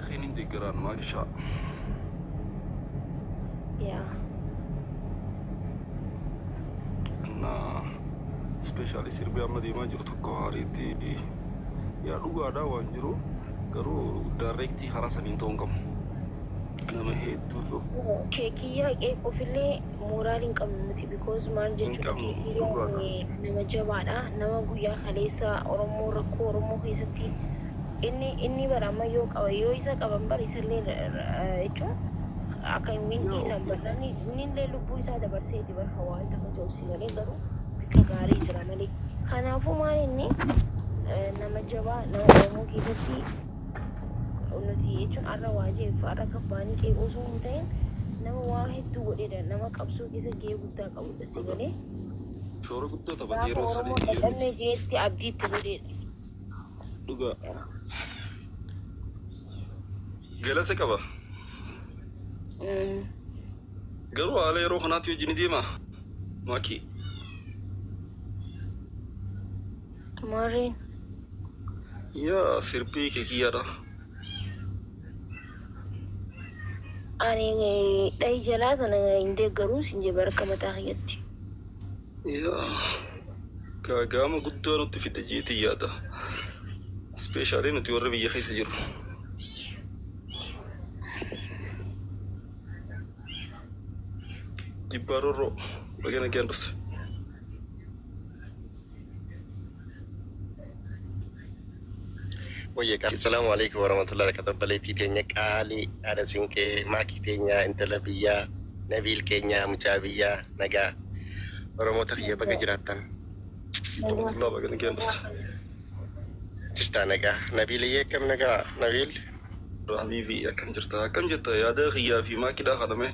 خينين ديقران ما كشاء يا أنا سبيشالي سيربي أمدي ما جرو تكو هاريتي يا دوغا دا وانجرو garuu daareektii karaa saniin ta'uu hin qabu. Nama hedduutu. Keekiyyaa qofillee mooraalii hin qabnu nuti because maal jechuudha keekiyyaan nama jabaadha. Nama guyyaa kaleessa Oromoo rakkoo Oromoo keessatti inni barama yoo qaba yoo isa qaban bar isallee jechuun akka hin dhiisan barnani innillee lubbuu isaa dabarseeti bar hawaan takka jawsi malee garuu bika gaarii jira malee. Kanaafuu maal inni nama jabaa nama Oromoo keessatti nuti jechuun arra waajeef arra kabbaanii qeeqoo osoo hin ta'in nama waa hedduu godheedha nama qabsoo keessa gahee guddaa qabudha si malee. Shoora guddaa taphate yeroo sadii dhaqannee jeetti abdii itti godheedha. Dhugaa. Galata qaba. Garuu haala yeroo kanaatti wajjin deema. Maakii. Maariin. Yaa sirbii keekiyyaadha. Ani dhai jalaa sana hin deeggaruu sin jee baraka mataa kiyyatti. Yaa gaagama guddaa nutti fidde jeetii yaada. Ispeeshaalii nuti warra biyya keessa jiru. Jibbaa rorroo bagana gaan dhufte. Assalamu alaikum warahmatullahi wabarakatuh. Baleetii teenya qaalii haadha siinqee maakii teenya intala biyyaa nabiil keenya mucaa biyyaa nagaa Oromoota kiyya baga jiraattan. Warahmatullahi bagana gaan dhufte. Jirtaa nagaa nabiiliyyee akkam nagaa nabiil. Habiibii akkam jirta akkam jirta yaada kiyyaa fi maakiidhaa kadhame.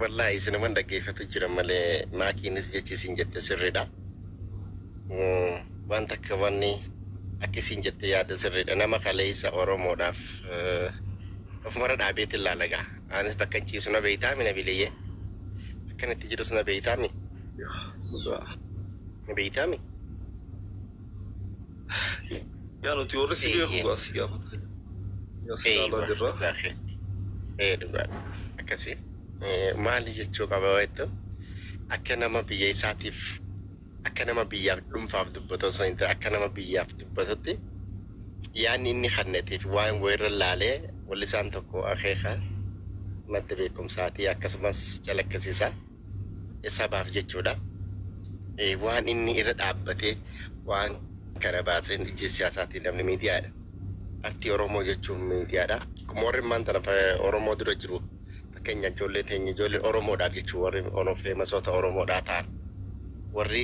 Wallahi isinuman dhaggeeffatu jira malee maakiinis jechiisiin jette sirriidha. Wanta akka wanni akkasiin jette yaada sirriidha nama kaleessa Oromoodhaaf ofumara dhaabeet ilaalagaa anis bakka hin ciisu na beeytaami nabiiliyyee akkanatti jirus na beeytaami na beeytaami yaa nuti warri si beeku gaa si gaafate yaa si dhaalaa jirra dhugaa akkasii maali jechuu qaba wayettu akka nama biyya isaatiif akka nama biyyaaf dhuunfaaf dubbatu osoo hin ta'e akka nama biyyaaf dubbatutti yaanni inni kanneetiif waan wayirra laalee walli isaan tokko akeeka madda beekumsaatii akkasumas calaqqisiisaa sabaaf jechuudha. Waan inni irra dhaabbatee waan kana baasee ijji siyaasaatiin namni miidiyaadha. Artii Oromoo jechuun miidiyaadha. Akkuma warri maanta lafa Oromoo dura jiru fakkeenya ijoollee teenya ijoollee Oromoodhaaf jechuun warri feemasoota Oromoodhaa ta'an. Warri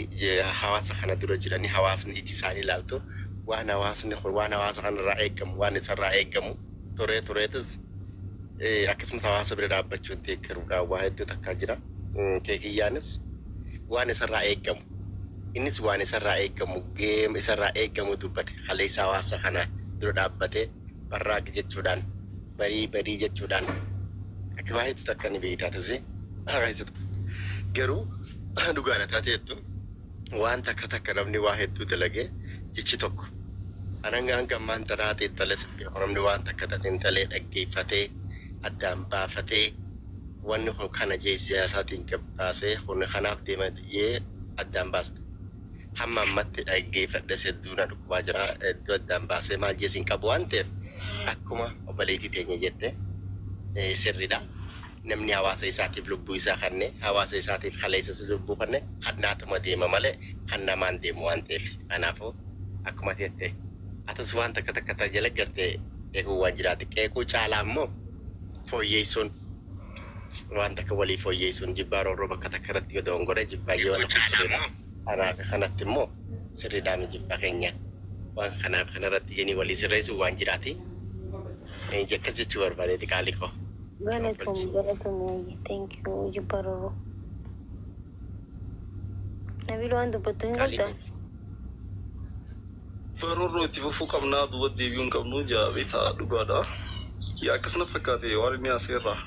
hawaasa kana dura jiranii hawaasni iji isaanii ilaaltu waan hawaasa kanarraa eegamu waan isarraa eegamu tureetis akkasumas hawaasa bira dhaabbachuun deeggaruudhaan waa hedduu takkaa jira. Keekiyyaanis waan isarraa eegamu innis waan isarraa eegamu geema isarraa eegamu dubbate kaleessa hawaasa kana dura dhaabbatee barraaqi jechuudhaan barii jechuudhaan akka waa hedduu takka ni beeytaatasi garuu dhugaadha taateettu waan takka namni waa hedduu dalagee jechi tokko anangaan gammaan tanaatee tales namni waan takka tateen talee dhaggeeffatee addaan baafatee wanni kun kana siyaasatiin gabbaasee kun kanaaf deema diyyee addaan baaste hamma ammatti dhaggeeffadhe sedduuna dhukkubaa jira iddoo addaan baasee maal jeesiin qabu waan ta'eef akkuma obboleettii teenya jette sirriidha. Namni hawaasa isaatiif lubbuu isaa kanne hawaasa isaatiif kaleessa lubbuu kanne kannaatuma deema malee kan namaan deemu waan ta'eef kanaafuu akkuma jette atas waan takka jala gartee eeguu waan jiraate qeequu caalaa immoo fooyyeessuun waan takka walii fooyyeessuun jibbaa roorroo bakka takka irratti yoo dongore jibbaayyee waan sirriidha. Kanaaf kanatti immoo sirriidhaa mi jibbaa keenya waan kanaaf kanarratti jenii walii sirreessuu waan jiraate akkas jechuu barbaadeeti qaalii koo. Galatoom thank you jibbaroo nabiil waan dubbattu hin qabda barorroo itti fufuu qabnaa duuba deebi'uun qabnu jaabeetaa dhugaadha yaa akkasuma fakkaate waan inni aseerraa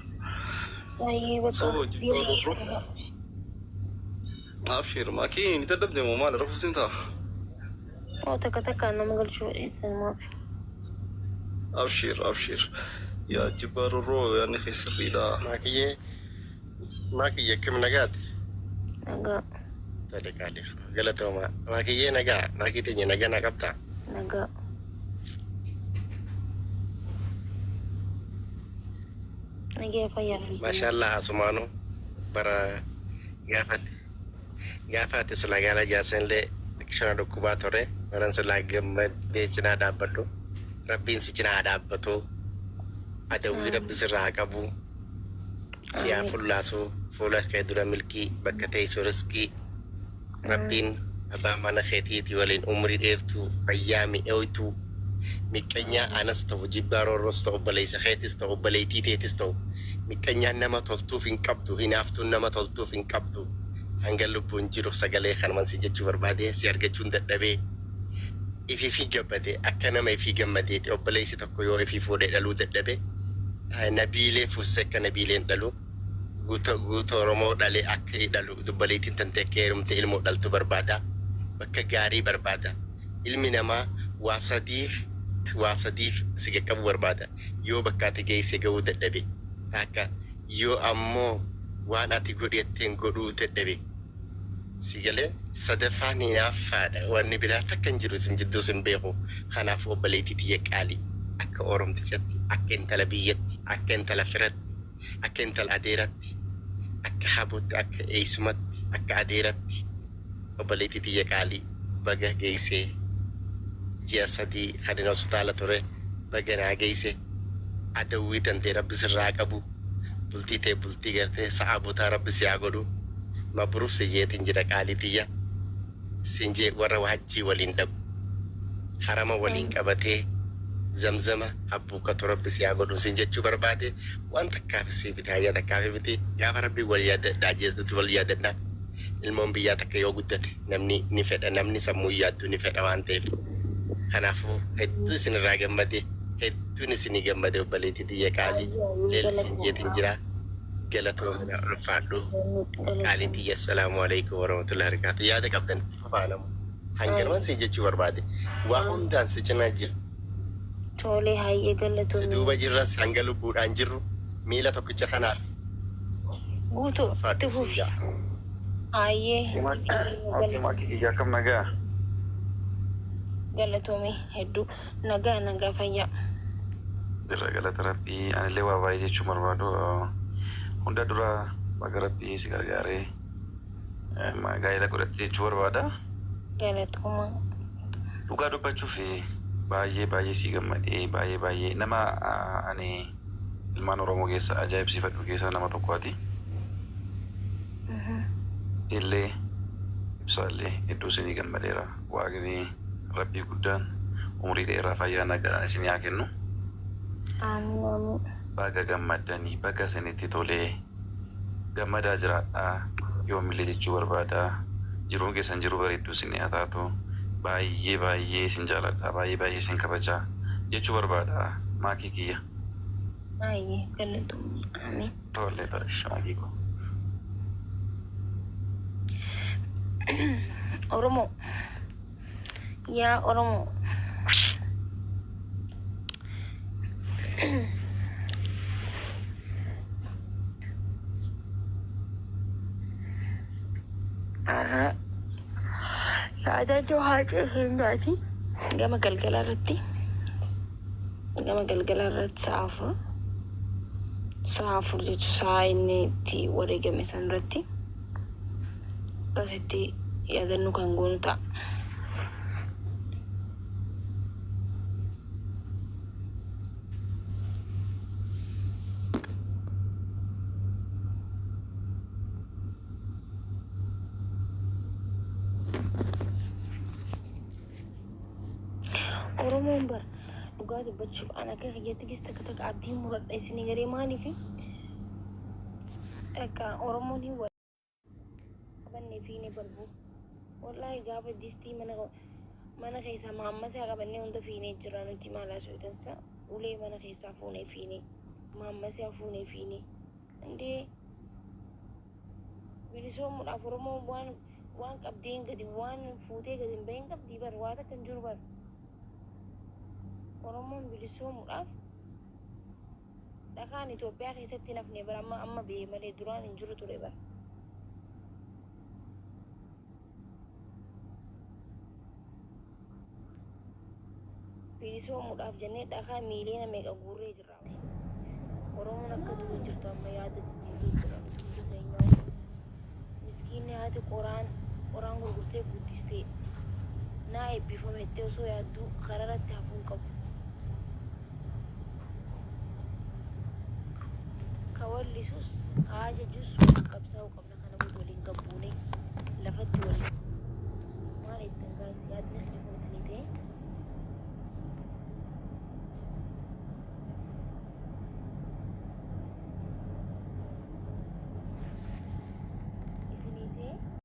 soo jibbarorroo abshir maakii ni dadhabde moo maal rafuutiin ta'a takka nama galchuu dheessan maaf أبشر أبشر يا جبار الرو يعني خسر ريدا Makiyye kim nagaat? Naga. Tole kaalif. Galatooma. Makiyye nagaa. Makii teenya nagaa na qabda. Naga. Nagee fayyaa. Maashaallah asumaanu bara gaafatti sila gaala jaasenillee shona dhukkubaa ture. Baran sila gammadee cinaa dhaabbadhu. Rabbiin si cinaa dhaabbatu. Adawwii rabbi sirraa qabu. Siyaa fullaasuu fuula kee dura milkii bakka teessoo riskii. Rabbiin abbaa mana keetiitii waliin umrii dheertuu fayyaa mi'ooytuu miqqanyaa anas ta'u jibbaa roorroos ta'u obboleessa keetis ta'u obboleettii teetis ta'u miqqanyaan nama toltuuf hin qabdu hinaaftuun nama toltuuf hin qabdu hanga lubbuun jiru sagalee kanuman si jechuu barbaade si argachuun dadhabee ifii gabbate akka nama ifii gammadeeti obboleessi tokko yoo ifii fuudhee dhaluu dadhabe nabiilee fuusse akka nabiileen dhalu guutuu Oromoo dhalee akka dhalu dubbaleetiin tantee akka heerumte ilmoo dhaltu barbaada bakka gaarii barbaada ilmi namaa waa sadiif si qaqqabu barbaada yoo bakka ati geesse ga'uu dadhabe akka yoo ammoo waan ati godhetteen godhuu dadhabe si galee sadaffaan hinaaffaadha wanni biraa takka hin jiru sin jidduu sin beeku kanaaf obboleettii tiyya qaalii akka Oromtichatti akka intala biyyatti akka intala firatti akka intala adeeratti akka habuutti akka eessumatti akka adeeratti obboleettii tiyya qaalii baga geessee ji'a sadii kan inni hospitaala ture baga naa geesse adawwii tantee rabbi sirraa qabu bultii ta'e bultii gartee sa'a butaa rabbi si haa godhu mabruuf si jeetiin jira qaalii tiyya sin jee warra wajjii waliin dhabu harama waliin qabatee zamzama habbuuqatu rabbi si haa godhu sin jechuu barbaade waan takkaaf si bitaayyaa takkaaf biti gaafa rabbi wal yaadadhaa jeetutti wal yaadadhaa ilmoon biyyaa takka yoo guddate namni ni fedha namni sammuu yaaddu ni fedha waan ta'eef kanaafuu hedduu isinirraa gammade hedduun isinii gammade obboleettii tiyya qaalii leellisin jeetiin jira galatoomina ulfaadhu qaalii tiyya assalaamu alaikum warahmatullahi wabarakatuh yaada qabdan fafaalamu hanganuman si jechuu barbaade waa hundaan si cinaa jira Tole hayyee galatoomii. si duuba jirras hanga lubbuudhaan jirru miila tokkicha kanaaf Guutuu itti fufi. Hayyee. Maki kiyya akkam nagaa? Galatoomii hedduu nagaa fayyaa. Jirra galata rabbii anillee waa baay'ee jechuu barbaadu hunda dura baga rabbii si gargaaree gaa'ela godhatte jechuu barbaada. Galatooma. Dhugaa dubbachuuf baay'ee si gammadee baay'ee nama ani ilmaan Oromoo keessa ajaa'ibsiifadhu keessa nama tokkooti. Illee ibsaallee hedduu isinii gammadeera waaqni rabbii guddaan umurii dheeraa fayyaa nagaan isinii haa kennu. Amiin. Baga gammadanii baga isinitti tolee gammadaa jiraadhaa yoomillee jechuu barbaada jiruun keessan jiru bareedduu isinii haa taatu baay'ee isin jaaladha baay'ee isin kabajaa jechuu barbaada maakii kiyya. Hayyee galatoomii. Amiin. Tolee bareecha maakii koo. Oromoo. Yaa Oromoo. Yaadannoo haacee keenyaati. Gama galgala irratti sa'a afur jechuun sa'a inni itti wareegame san irratti akkasitti yaadannoo kan goonu ta'a. Oromoon bara dhugaa dubbachuuf ana akka kiyyattis takka abdii muradha isinii garee maaliif akka Oromoon hin qabannee fiinee barbu wallaahi gaafa distii mana keessaa maammasaa qabannee hunda fiinee jira nuti maalaa soitansa ulee mana keessaa fuunee fiinee maammasaa fuunee fiinee indee bilisoomuudhaaf Oromoon waan qabdeen gadi waan fuutee gadi hin bahin qabdii bar waa takka hin jiru bar Oromoon bilisoomuudhaaf dhakaan Itoophiyaa keessatti nafne bara amma biyya malee duraan hin jiru ture bara. Bilisoomuudhaaf jennee dhakaa miiliyoona meeqa guurree jirra. Oromoon akka ture jirtu amma yaada jijjiirraa jira. Miskiinni haati qoraan gurgurtee guddistee naa eebbifamettee osoo yaadduu kararatti hafuun qabu. Kawallisus haa jajus qabsaa'uu qabna kana booda waliin qabbuunee lafatti waliin.